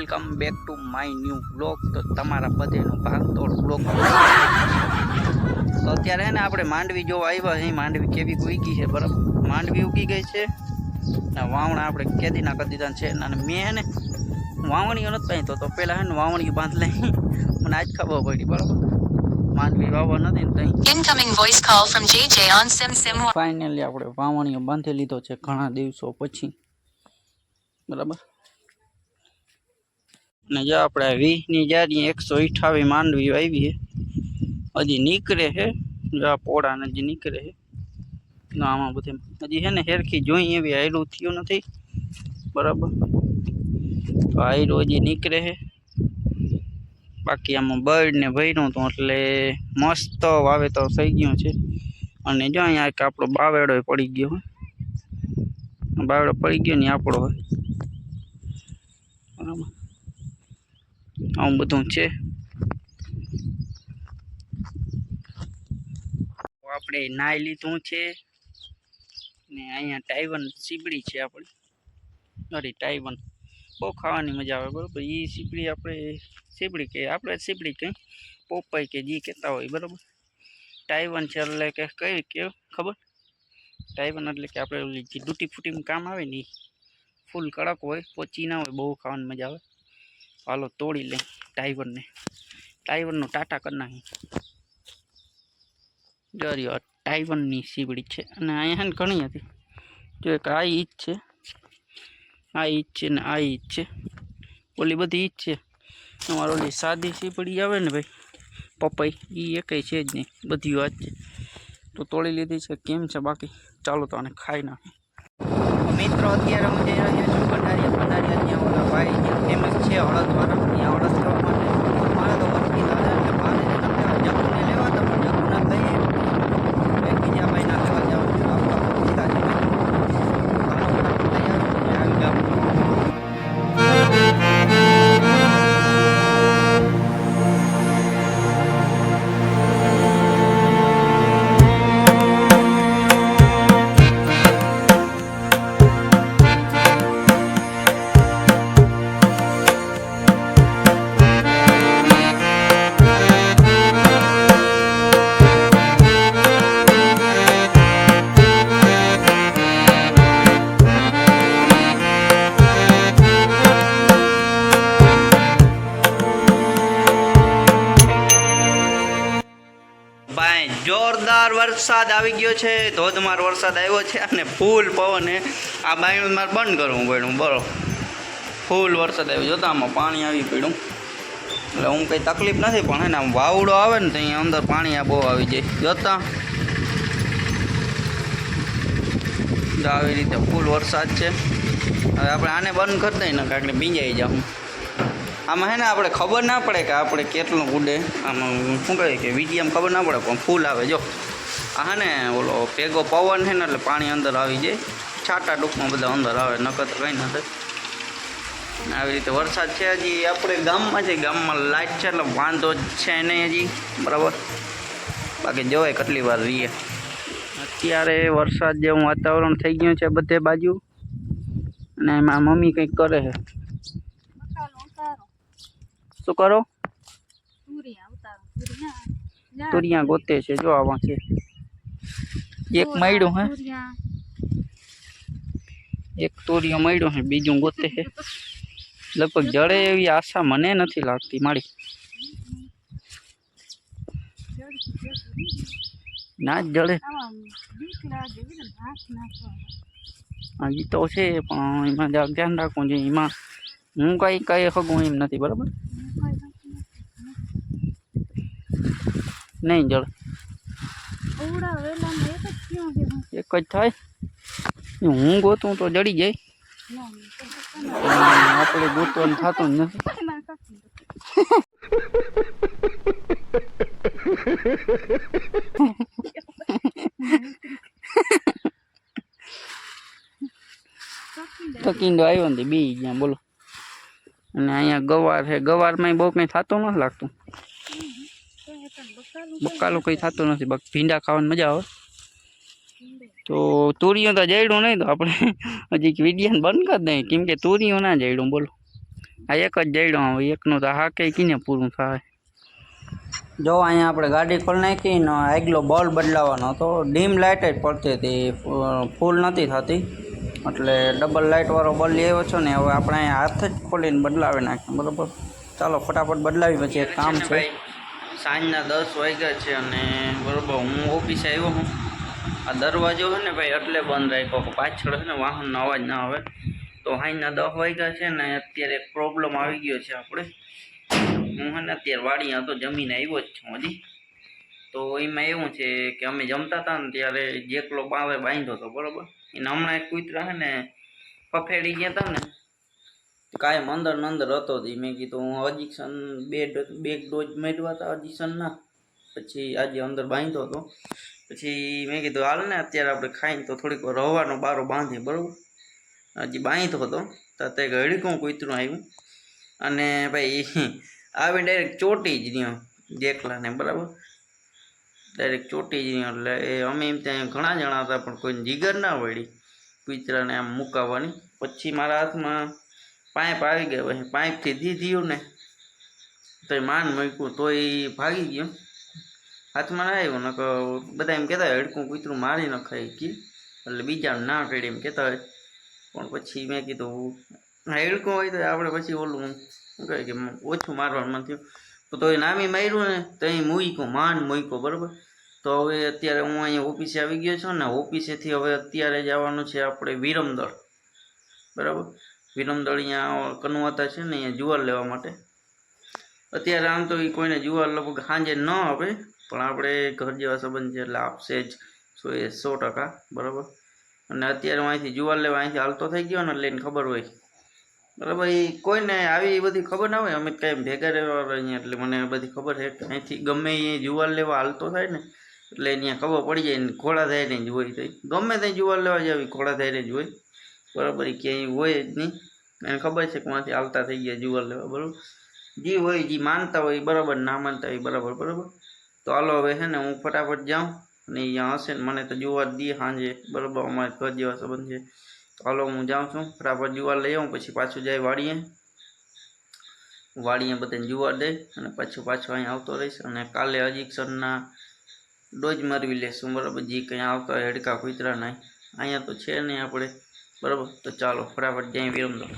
Welcome back to my new blog. તો તમારા બધેનો ભાગતોડ blog તો અત્યારે હે ને આપણે માંડવી જોવા આવ્યા છે। માંડવી કેવી ઉગી છે બરાબર, માંડવી ઉગી ગઈ છે ને વાવણા આપણે કેદીના કરી દીધા છે। અને મેં હે ને વાવણીઓ નથી પાઈ તો પહેલાં હે ને વાવણીઓ બાંધ લઈ, મને આજ ખબર પડી બરાબર, માંડવી વાવવા નથી ને તઈ incoming voice call from GJ on sim finally આપણે વાવણીઓ બાંધી લીધો છે ઘણા દિવસો પછી બરાબર। ને જો આપણે 20ની જારી 128 માંડવી આવી છે, હજી નીકળે છે। જો આ પોળા ને હજી નીકળે છે, આમાં બધે હજી છે ને હેરખી જોઈ એવી હાયલું થયું નથી બરાબર, તો હાયલું હજી નીકળે છે। બાકી આમાં બર્ડ ને ભર્યું હતું એટલે મસ્ત વાવેતર થઈ ગયું છે। અને જો અહીંયા એક આપણો બાવેડો પડી ગયો, બાવેડો પડી ગયો ને આપણો હોય બરાબર, આવું બધું છે। આપણે નાઈ લીધું છે ને અહીંયા ટાઈવન સીબડી છે આપણી, અરે ટાઈવન બહુ ખાવાની મજા આવે બરાબર। એ સીબડી આપણે સીબડી કે આપણે સીબડી કંઈ પોપાઈ કે જી કહેતા હોય બરાબર। ટાઈવન છે એટલે કે કઈ કેવું ખબર, ટાઈવન એટલે કે આપણે ઓલી જે ડૂટી ફૂટીમાં કામ આવે ને, ફૂલ કડક હોય, પોચી ના હોય, બહુ ખાવાની મજા આવે। હાલો તોડી લે ટાઈવનને, ટાઈવનનું ટાટા કરી નાખી જરીઓ ટાઈવનની સીબડી છે। અને અહીંયા ને ઘણી હતી, જો એક આ ઈજ છે, આ ઈજ છે ને આ ઈજ છે, ઓલી બધી ઈજ છે। અમારે ઓલી સાદી સીબડી આવે ને ભાઈ પપઈ, એ એકઈ છે જ નહીં, બધી વાત છે તો તોડી લીધી છે। કેમ છે બાકી ચાલો તો આને ખાઈ નાખી। મિત્રો અત્યારે હું જઈ રહ્યો છું પંડારિયા, ત્યાં ઓલા ભાઈ ફેમસ છે હળદવાળા, ત્યાં હળદ કરવા માટે મારે તો વસ્તી દાદા એટલે મારે જગુને લેવા હતા પણ જગુના લઈએ બીજા ભાઈના લેવા જવાનું છે, આપણા આવી જાવ। ભાઈ જોરદાર વરસાદ આવી ગયો છે, ધોધમાર વરસાદ આવ્યો છે અને ફૂલ પવન છે। આ બાયણું મારે બંધ કરવું પડ્યું બરો, ફૂલ વરસાદ આવ્યો, જોતા આમાં પાણી આવી પડ્યું એટલે હું કંઈ તકલીફ નથી, પણ એને આમ વાવડો આવે ને તો અહીંયા અંદર પાણી આ બહુ આવી જાય, જોતા આવી રીતે ફૂલ વરસાદ છે। હવે આપણે આને બંધ કરી દઈએ ને કારણ કે ભીંજાઈ જાઉં, આમાં હે ને આપણે ખબર ના પડે કે આપણે કેટલું ઉડે, આમાં શું કહે કે વીડિયામાં ખબર ના પડે પણ ફૂલ આવે। જો આ હે ને ઓલો ભેગો પવન છે ને એટલે પાણી અંદર આવી જાય, છાટા ટૂંકમાં બધા અંદર આવે, નકર તો કંઈ ના થાય। આવી રીતે વરસાદ છે। હજી આપણે ગામમાં છે, ગામમાં લાઇટ છે એટલે વાંધો છે નહીં હજી બરાબર, બાકી જોવાય કેટલી વાર રહીએ। અત્યારે વરસાદ જેવું વાતાવરણ થઈ ગયું છે બધે બાજુ, અને એમાં મમ્મી કંઈક કરે છે, શું કરો? તુરિયા ગોતે છે, જો આવા છે એક મળ્યું હે, એક તુરિયો મળ્યો હે, બીજું ગોતે છે, લગભગ જડે એવી આશા મને નથી લાગતી મારી, ના જ જડે હજી તો છે પણ એમાં ધ્યાન રાખવું જોઈએ, એમાં હું કઈ હગું એમ નથી બરાબર, નહીં જળ એક જ થાય, હું ગોતું તો જડી જાય, આપણે ગોતવાનું થતું જ નથી। કકીંડો આવ્યો ને બી ગયા બોલો, અને અહીંયા ગવાર છે, ગવારમાં બહુ કંઈ થતું નથી લાગતું, બકાલું કંઈ થતું નથી, બાકી ભીંડા ખાવાની મજા આવે। તો તુરિયો તો જડ્યું નહીં તો આપણે હજી વિડીયો બંધ કરી દઈએ, કેમ કે તુરિયો ના જડ્યું બોલો, આ એક જ જઈડો હવે એકનું તો હા કંઈ કીને પૂરું થાય. જો અહીંયા આપણે ગાડી ખોલી નાખી ને આગલો બલ્બ બદલાવાનો હતો. ડીમ લાઇટ જ પડતી હતી, ફૂલ નથી થતી, એટલે ડબલ લાઇટવાળો બલ્બ આવ્યો છો ને હવે આપણે અહીંયા હાથ જ ખોલીને બદલાવી નાખીએ. બરાબર, ચાલો ફટાફટ બદલાવી, પછી એક કામ છે. સાંજના 10 વાગ્યા છે અને બરાબર હું ઓફિસે આવ્યો હું. આ દરવાજો છે ને ભાઈ એટલે બંધ રાખ્યો, પાછળ છે ને વાહનનો અવાજ ના આવે. તો સાંજના 10 વાગ્યા છે ને અત્યારે એક પ્રોબ્લેમ આવી ગયો છે આપણે. હું છે ને અત્યારે વાડી હતો, જમીને આવ્યો જ છું હજી. તો એમાં એવું છે કે અમે જમતા હતા ને ત્યારે જેકલો બાવે બાંધ્યો હતો, બરાબર. એને હમણાં એક કૂતરા છે ને ફફેડી ગયા હતા ને, કાયમ અંદર ને અંદર હતો. મેં કીધું હું ઇન્જેક્શન બે ડોઝ મેળવા હતા ઇન્જેક્શનના, પછી આજે અંદર બાંધ્યો હતો. પછી મેં કીધું હાલ ને અત્યારે આપણે ખાઈને તો થોડીક રવાનો બારો બાંધીએ, બરાબર. હજી બાંધ્યો હતો તો તે ઘડીકું કૂતરું આવ્યું અને ભાઈ આવી ડાયરેક્ટ ચોટી જ રહ્યો જેકલાને, બરાબર. ડાયરેક્ટ ચોટી જ રહ્યો. એટલે એ અમે એમ ત્યાં ઘણા જણા હતા પણ કોઈને જીગર ના વળી કૂતરાને આમ મુકાવવાની. પછી મારા હાથમાં પાઇપ આવી ગયો, પછી પાઇપથી દીધું ને તો એ માન મૂક્યું તો એ ભાગી ગયો, હાથમાં ના આવ્યું. નકર બધા એમ કહેતા હોય હડકું કૂતરું મારી ન ખાઈ ગયું, એટલે બીજાને ના કરી એમ કહેતા હોય. પણ પછી મેં કીધું હડકું હોય તો આપણે પછી ઓલું શું કહે કે ઓછું મારવાનું મન થયું. તો એ નામી માર્યું ને તો અહીં મૂક્યું, માન મૂક્યો, બરાબર. તો હવે અત્યારે હું અહીંયા ઓફિસે આવી ગયો છું ને, ઓફિસેથી હવે અત્યારે જવાનું છે આપણે વિરમદળ, બરાબર. વિરમદળ અહીંયા કનવાતા છે ને અહીંયા જુવાર લેવા માટે. અત્યારે આમ તો એ કોઈને જુવાર લગભગ સાંજે ન આપે, પણ આપણે ઘર જેવા સંબંધ છે એટલે આપશે જ 100%, બરાબર. અને અત્યારે હું અહીંથી જુવાર લેવા અહીંથી હાલતો થઈ ગયો ને એટલે એને ખબર હોય, બરાબર. એ કોઈને આવી બધી ખબર ના હોય, અમે કાંઈ ભેગા રહેવા અહીંયા એટલે મને બધી ખબર છે કે અહીંથી ગમે એ જુવાર લેવા હાલતો થાય ને એટલે અહીંયા ખબર પડી જાય ને ઘોડા થાય જ હોય. તો ગમે ત્યાં જુવાર લેવા જાય ઘોડા થાય જ હોય, બરાબર. એ ક્યાંય હોય જ નહીં, એને ખબર છે કે ત્યાંથી હાલતા થઈ ગયા જુવાર લેવા, બરાબર. જે હોય જે માનતા હોય બરાબર, ના માનતા હોય બરાબર, બરાબર. તો હાલો હવે છે ને હું ફટાફટ જાઉં અને અહીંયા હશે ને મને તો જુવાર દઈએ સાંજે, બરાબર. અમારે ઘર જેવા સંબંધ છે. તો હાલો હું જાઉં છું, ફટાફટ જુવાર લઈ આવું, પછી પાછું જાય વાડીએ બધાને જુવાર દઈ અને પાછો અહીંયા આવતો રહીશ. અને કાલે ઇન્જેક્શનના ડોઝ મારવી લેશું, બરાબર. જે કંઈ આવતા હોય હડકા કૂતરા નાય અહીંયા તો છે નહીં આપણે, બરાબર. તો ચાલો ફટાફટ જઈએ વિરમદળ.